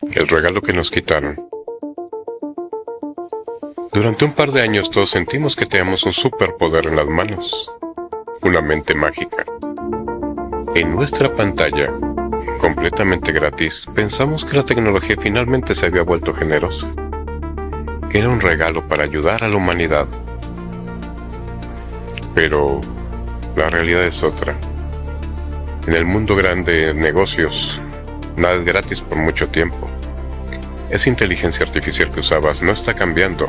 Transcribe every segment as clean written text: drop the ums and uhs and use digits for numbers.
El regalo que nos quitaron. Durante un par de años todos sentimos que teníamos un superpoder en las manos, una mente mágica. En nuestra pantalla, completamente gratis, pensamos que la tecnología finalmente se había vuelto generosa, que era un regalo para ayudar a la humanidad. Pero la realidad es otra. En el mundo grande de negocios, nada es gratis por mucho tiempo. Esa inteligencia artificial que usabas no está cambiando.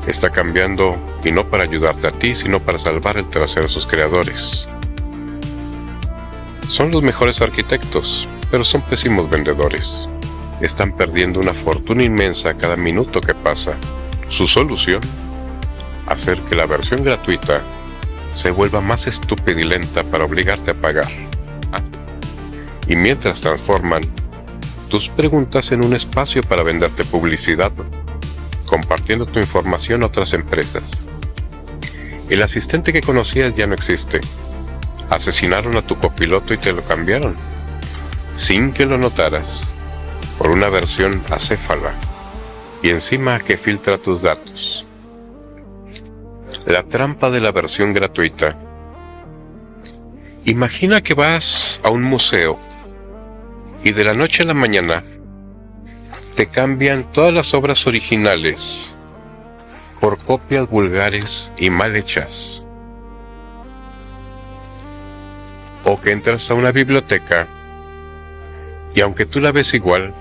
Está cambiando, y no para ayudarte a ti, sino para salvar el trasero de sus creadores. Son los mejores arquitectos, pero son pésimos vendedores. Están perdiendo una fortuna inmensa cada minuto que pasa. Su solución: hacer que la versión gratuita se vuelva más estúpida y lenta para obligarte a pagar. Y mientras transforman tus preguntas en un espacio para venderte publicidad, compartiendo tu información a otras empresas. El asistente que conocías ya no existe. Asesinaron a tu copiloto y te lo cambiaron, sin que lo notaras, por una versión acéfala, y encima que filtra tus datos. La trampa de la versión gratuita. Imagina que vas a un museo y de la noche a la mañana te cambian todas las obras originales por copias vulgares y mal hechas. O que entras a una biblioteca y aunque tú la ves igual,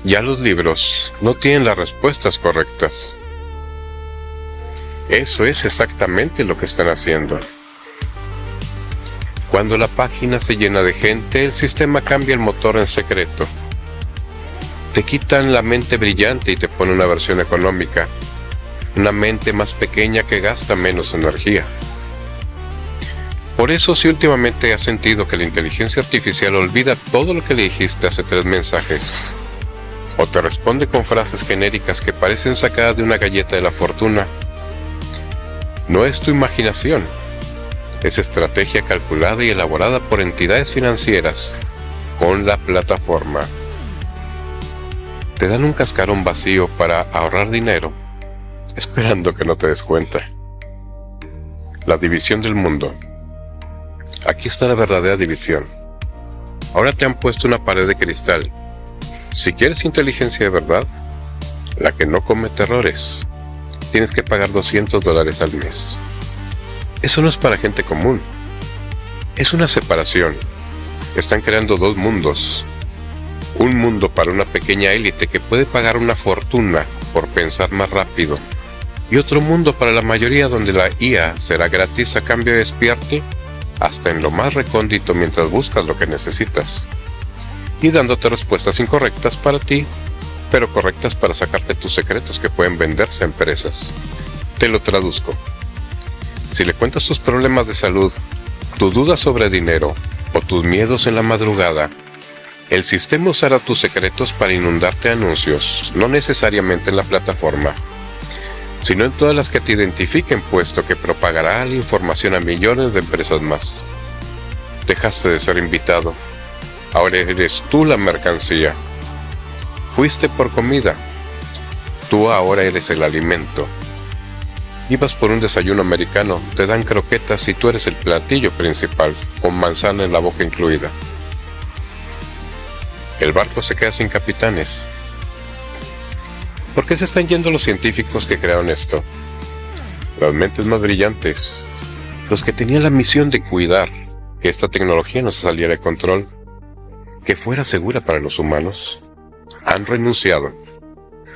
ya los libros no tienen las respuestas correctas. Eso es exactamente lo que están haciendo. Cuando la página se llena de gente, el sistema cambia el motor en secreto. Te quitan la mente brillante y te pone una versión económica, una mente más pequeña que gasta menos energía. Por eso, si últimamente has sentido que la inteligencia artificial olvida todo lo que le dijiste hace 3 mensajes, o te responde con frases genéricas que parecen sacadas de una galleta de la fortuna, no es tu imaginación, es estrategia calculada y elaborada por entidades financieras con la plataforma. Te dan un cascarón vacío para ahorrar dinero, esperando que no te des cuenta. La división del mundo. Aquí está la verdadera división. Ahora te han puesto una pared de cristal. Si quieres inteligencia de verdad, la que no comete errores, tienes que pagar $200 al mes. Eso no es para gente común. Es una separación. Están creando 2 mundos. Un mundo para una pequeña élite que puede pagar una fortuna por pensar más rápido. Y otro mundo para la mayoría donde la IA será gratis a cambio de espiarte hasta en lo más recóndito mientras buscas lo que necesitas. Y dándote respuestas incorrectas para ti, pero correctas para sacarte tus secretos que pueden venderse a empresas. Te lo traduzco. Si le cuentas tus problemas de salud, tus dudas sobre dinero o tus miedos en la madrugada, el sistema usará tus secretos para inundarte de anuncios, no necesariamente en la plataforma, sino en todas las que te identifiquen, puesto que propagará la información a millones de empresas más. Dejaste de ser invitado. Ahora eres tú la mercancía. Fuiste por comida. Tú ahora eres el alimento. Ibas por un desayuno americano, te dan croquetas y tú eres el platillo principal, con manzana en la boca incluida. El barco se queda sin capitanes. ¿Por qué se están yendo los científicos que crearon esto? Las mentes más brillantes, los que tenían la misión de cuidar que esta tecnología no se saliera de control, que fuera segura para los humanos, han renunciado.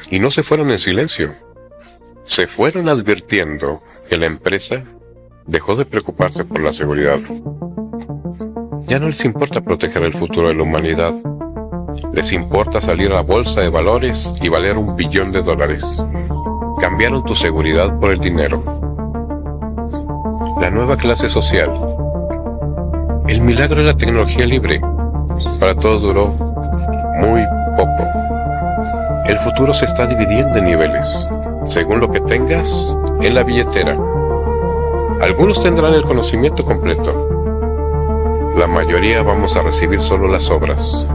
Y no se fueron en silencio. Se fueron advirtiendo que la empresa dejó de preocuparse por la seguridad. Ya no les importa proteger el futuro de la humanidad. Les importa salir a la bolsa de valores y valer $1 billón. Cambiaron tu seguridad por el dinero. La nueva clase social. El milagro de la tecnología libre. Para todos duró muy poco. El futuro se está dividiendo en niveles, según lo que tengas en la billetera. Algunos tendrán el conocimiento completo, La mayoría vamos a recibir solo las sobras,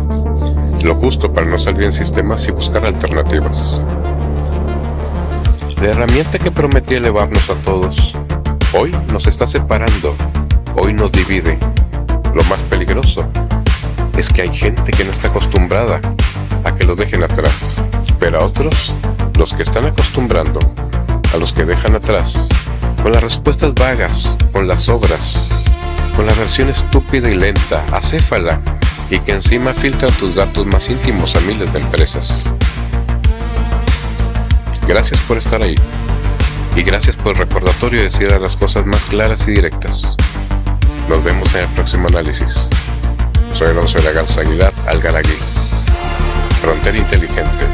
lo justo para no salir en sistemas y buscar alternativas. La herramienta que prometía elevarnos a todos, hoy nos está separando, hoy nos divide. Lo más peligroso es que hay gente que no está acostumbrada a que lo dejen atrás, pero a otros, los que están acostumbrando, a los que dejan atrás, con las respuestas vagas, con las obras, con la versión estúpida y lenta, acéfala, y que encima filtra tus datos más íntimos a miles de empresas. Gracias por estar ahí, y gracias por el recordatorio de decir las cosas más claras y directas. Nos vemos en el próximo análisis. Soy Alonso de la Garza Aguilar Algaragui. Frontera Inteligente.